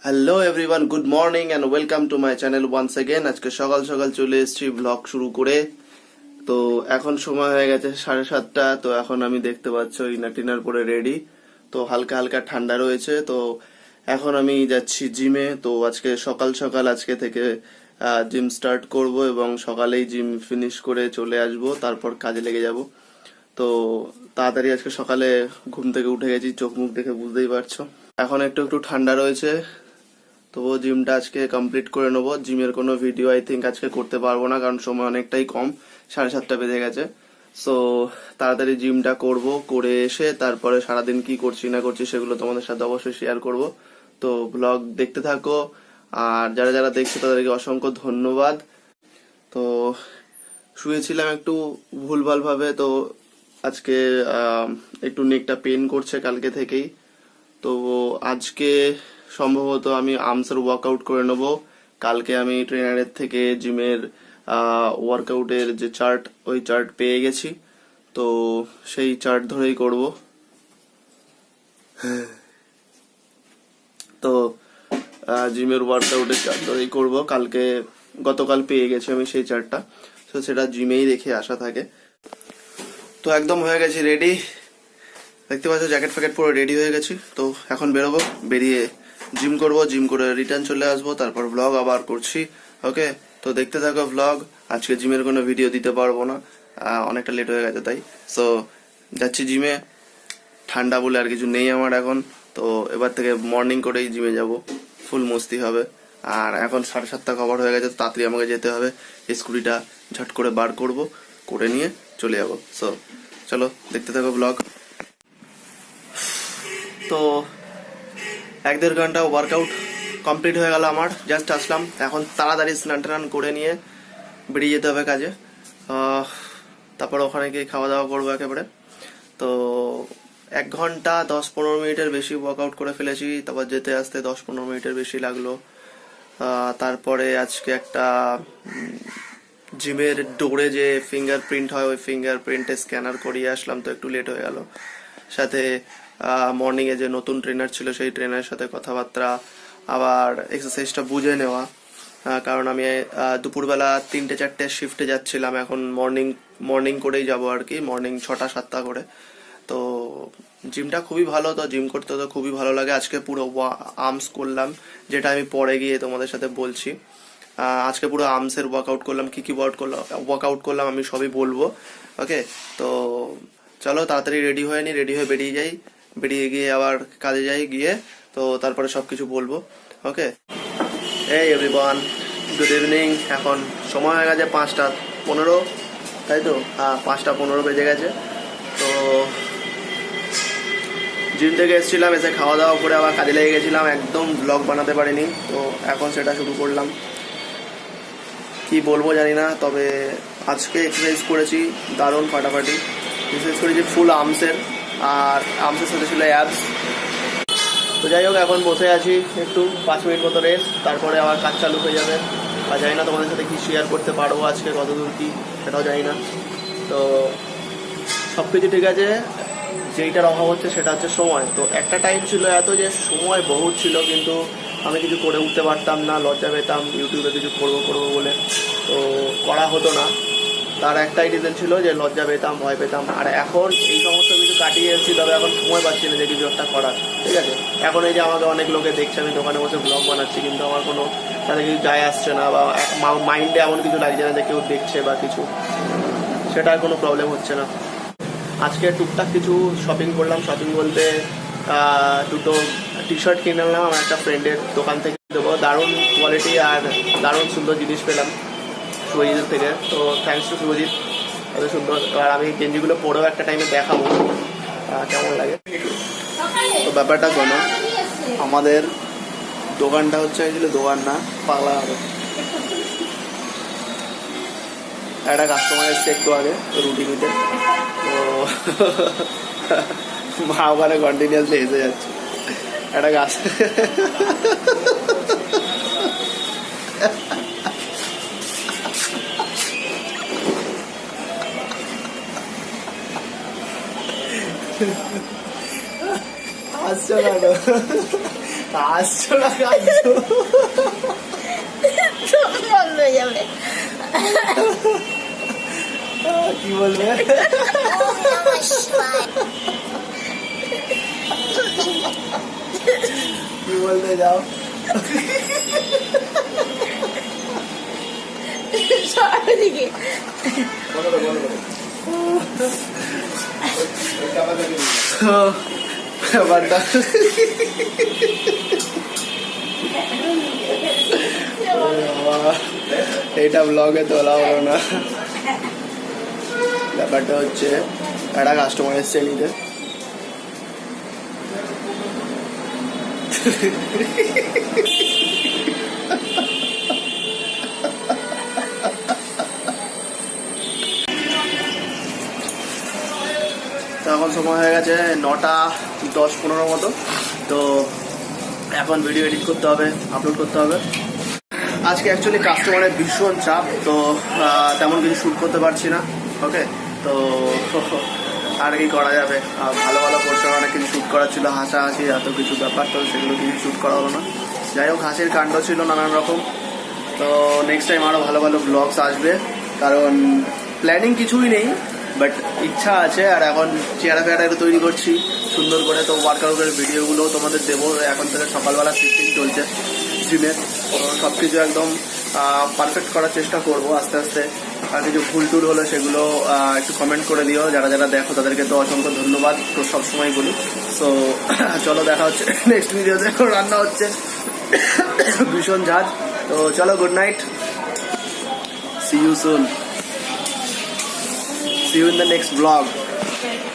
Hello everyone, good morning and welcome to my channel once again. আজকে সকাল সকাল চলে এসেছি ব্লগ শুরু করে। তো এখন সময় হয়ে গেছে 7:30। তো এখন আমি দেখতে পাচ্ছ ইনার টিনার পরে রেডি। তো হালকা হালকা ঠান্ডা রয়েছে। তো এখন আমি যাচ্ছি জিমে। তো আজকে সকাল সকাল আজকে থেকে জিম স্টার্ট করব এবং সকালেই জিম ফিনিশ করে চলে আসব, তারপর কাজে লেগে যাব। তো তাড়াতাড়ি আজকে সকালে ঘুম থেকে উঠে গেছি, চোখ মুখ দেখে বুঝতেই পারছো। এখন একটু একটু ঠান্ডা রয়েছে, তো জিমটা আজকে কমপ্লিট করে নেবো। জিমের কোনো ভিডিও আই থিঙ্ক আজকে করতে পারবো না, কারণ সময় অনেকটাই কম, 7:30 বেজে গেছে। সো তাড়াতাড়ি জিমটা করব, করে এসে তারপরে সারাদিন কি করছি না করছি সেগুলো তোমাদের সাথে অবশ্যই শেয়ার করব। তো ব্লগ দেখতে থাকো, আর যারা যারা দেখছো তাদেরকে অসংখ্য ধন্যবাদ। তো শুয়েছিলাম একটু ভুলভাল ভাবে, তো আজকে একটু নেকটা পেন করছে কালকে থেকেই। তো আজকে সম্ভবত আমি আর্মসের ওয়ার্কআউট করে নেব। কালকে আমি ট্রেনারের থেকে জিমের ওয়ার্কআউটের যে চার্ট, ওই চার্ট পেয়ে গেছি। তো সেই চার্ট ধরেই করব। তো জিমের ওয়ার্কআউটের চার্ট ধরেই করব। গতকাল পেয়ে গেছি আমি সেই চার্টটা, তো সেটা জিমেই রেখে আসা থাকে। তো একদম হয়ে গেছি রেডি, দেখতে পাচ্ছ জ্যাকেট ফ্যাকেট পুরো রেডি হয়ে গেছি। তো এখন বেরোবো, বেরিয়ে জিম করব, জিম করে রিটার্ন চলে আসবো, তারপর ব্লগ আবার করছি। ওকে, তো দেখতে থাকো ব্লগ। আজকে জিমের কোনো ভিডিও দিতে পারবো না, অনেকটা লেট হয়ে গেছে তাই। সো যাচ্ছি জিমে, ঠান্ডা বলে আর কিছু নেই আমার এখন। তো এবার থেকে মর্নিং করেই জিমে যাব, ফুল মস্তি হবে। আর এখন 7:30 কভার হয়ে গেছে, তাড়াতাড়ি আমাকে যেতে হবে। স্কুটিটা ঝট করে বার করব, করে নিয়ে চলে যাবো। সো চলো দেখতে থাকো ব্লগ। তো 1-1.5 ঘন্টা ওয়ার্কআউট কমপ্লিট হয়ে গেল আমার, জাস্ট আসলাম। এখন তাড়াতাড়ি স্নান টান করে নিয়ে বেরিয়ে যেতে হবে কাজে। তারপর ওখানে গিয়ে খাওয়া দাওয়া করবো একেবারে। তো 1 ঘন্টা 10-15 মিনিটের বেশি ওয়ার্কআউট করে ফেলেছি, তারপর যেতে আসতে 10-15 মিনিটের বেশি লাগলো। তারপরে আজকে একটা জিমের ডোরে যে ফিঙ্গারপ্রিন্ট হয়, ওই ফিঙ্গারপ্রিন্টে স্ক্যানার করিয়ে আসলাম, তো একটু লেট হয়ে গেল। সাথে মর্নিং এ যে নতুন ট্রেনার ছিল সেই ট্রেনারের সাথে কথাবার্তা, আবার এক্সারসাইজটা বুঝে নেওয়া। কারণ আমি দুপুরবেলা 3-4টে শিফটে যাচ্ছিলাম, এখন মর্নিং করেই যাব আর কি, মর্নিং 6টা-7টা করে। তো জিমটা খুবই ভালো, তো জিম করতে তো খুবই ভালো লাগে। আজকে পুরো আর্মস করলাম, যেটা আমি পরে গিয়ে তোমাদের সাথে বলছি। আজকে পুরো আর্মসের ওয়ার্কআউট করলাম, কি কি ওয়ার্কআউট করলাম আমি সবই বলবো। ওকে, তো চলো তাড়াতাড়ি রেডি হয়ে নি, রেডি হয়ে বেরিয়ে যাই, বেরিয়ে গিয়ে আবার কাজে যাই, গিয়ে তো তারপরে সবকিছু বলবো। ওকে, এই এভরিওয়ান, গুড ইভিনিং। এখন সময় হয়ে গেছে 5:15, তাই তো? হ্যাঁ, 5:15 বেজে গেছে। তো জিম থেকে এসেছিলাম, এসে খাওয়া দাওয়া করে আবার কাজে লেগে গেছিলাম, একদম ব্লগ বানাতে পারিনি। তো এখন সেটা শুরু করলাম, কি বলবো জানি না। তবে আজকে এক্সারসাইজ করেছি দারুণ ফাটাফাটি। এক্সারসাইজ করেছি ফুল আর্মসের, আর আর্মসের সাথে ছিল অ্যাবস। তো যাই হোক, এখন বসে আছি একটু 5 মিনিট মতো রেস্ট, তারপরে আবার কাজ চালু হয়ে যাবে। আর জানি না তোমাদের সাথে কি শেয়ার করতে পারবো আজকে, কতদূর কি সেটাও জানি না। তো সব কিছু ঠিক আছে, যেইটার অভাব হচ্ছে সেটা হচ্ছে সময়। তো একটা টাইম ছিল এত যে সময় বহুত ছিল, কিন্তু আমি কিছু করে উঠতে পারতাম না, লজ্জা পেতাম ইউটিউবে কিছু করবো বলে, তো করা হতো না। তার একটাই রিজন ছিল যে লজ্জা পেতাম, ভয় পেতাম। আর এখন এই সমস্ত কিছু কাটিয়ে এসেছি, তবে এখন সময় পাচ্ছি না যে কিছু একটা করার। ঠিক আছে, এখন এই যে আমাকে অনেক লোকে দেখছে আমি দোকানে বসে ব্লগ বানাচ্ছি, কিন্তু আমার কোনো তাতে কিছু যায় আসছে না, বা মাইন্ডে এমন কিছু লাগছে না যে কেউ দেখছে বা কিছু, সেটার কোনো প্রবলেম হচ্ছে না। আজকে টুকটাক কিছু শপিং করলাম, শপিং বলতে 2টো টি-শার্ট কিনে আনলাম আমার একটা ফ্রেন্ডের দোকান থেকে। দেবো, দারুণ কোয়ালিটি আর দারুণ সুন্দর জিনিস পেলাম শুভজিতের থেকে। তো থ্যাংকস টু শুভজিৎ, এত সুন্দর। আর আমি গেঞ্জিগুলো পরেও একটা টাইমে দেখাবো কেমন লাগে। তো ব্যাপারটা শোনো, আমাদের দোকানটা হচ্ছে দোকান না, পাগলা হবে। একটা কাস্টমার এসছে একটু আগে রুটি নিতে, তো মা ওখানে কন্টিনিউয়াসলি এসে যাচ্ছে। একটা গাছ আসছো না তো, আসছো না কাঁদছো। বন্ধ হয়ে যাবে। কি বলবে? কি বলতে যাও? চারিদিকে ব্যাপারটা এইটা ব্লগে তোলা হলো না। ব্যাপারটা হচ্ছে একটা কাস্টমার এসছে নিতে, তো এখন সময় হয়ে গেছে 9:10-15 মতো। তো এখন ভিডিও এডিট করতে হবে, আপলোড করতে হবে। আজকে অ্যাকচুয়ালি কাস্টমারের ভীষণ চাপ, তো তেমন কিছু শ্যুট করতে পারছি না। ওকে, তো আর কি করা যাবে, ভালো ভালো পোর্শন অনেক কিছু শ্যুট করার ছিল, হাসাহাসি এত কিছু ব্যাপার, তো সেগুলো কিছু শ্যুট করা হলো না। যাই হোক, হাসির কাণ্ড ছিল নানান রকম। তো নেক্সট টাইম আরও ভালো ভালো ব্লগস আসবে, কারণ প্ল্যানিং কিছুই নেই, বাট ইচ্ছা আছে। আর এখন চেহারা ফেয়ারা একটু তৈরি করছি সুন্দর করে, তো ওয়ার্কআউটের ভিডিওগুলো তোমাদের দেবো। এখন থেকে সকালবেলা শিফটিং চলছে জিমের, তো সব কিছু একদম পারফেক্ট করার চেষ্টা করবো আস্তে আস্তে। আর কিছু ভুল টুল হলে সেগুলো একটু কমেন্ট করে দিও, যারা যারা দেখো তাদেরকে তো অসংখ্য ধন্যবাদ, তো সবসময় বলি। সো চলো, দেখা হচ্ছে নেক্সট ভিডিওতে। রান্না হচ্ছে ভীষণ ঝাঁজ, তো চলো, good night, see you soon, see you in the next blog.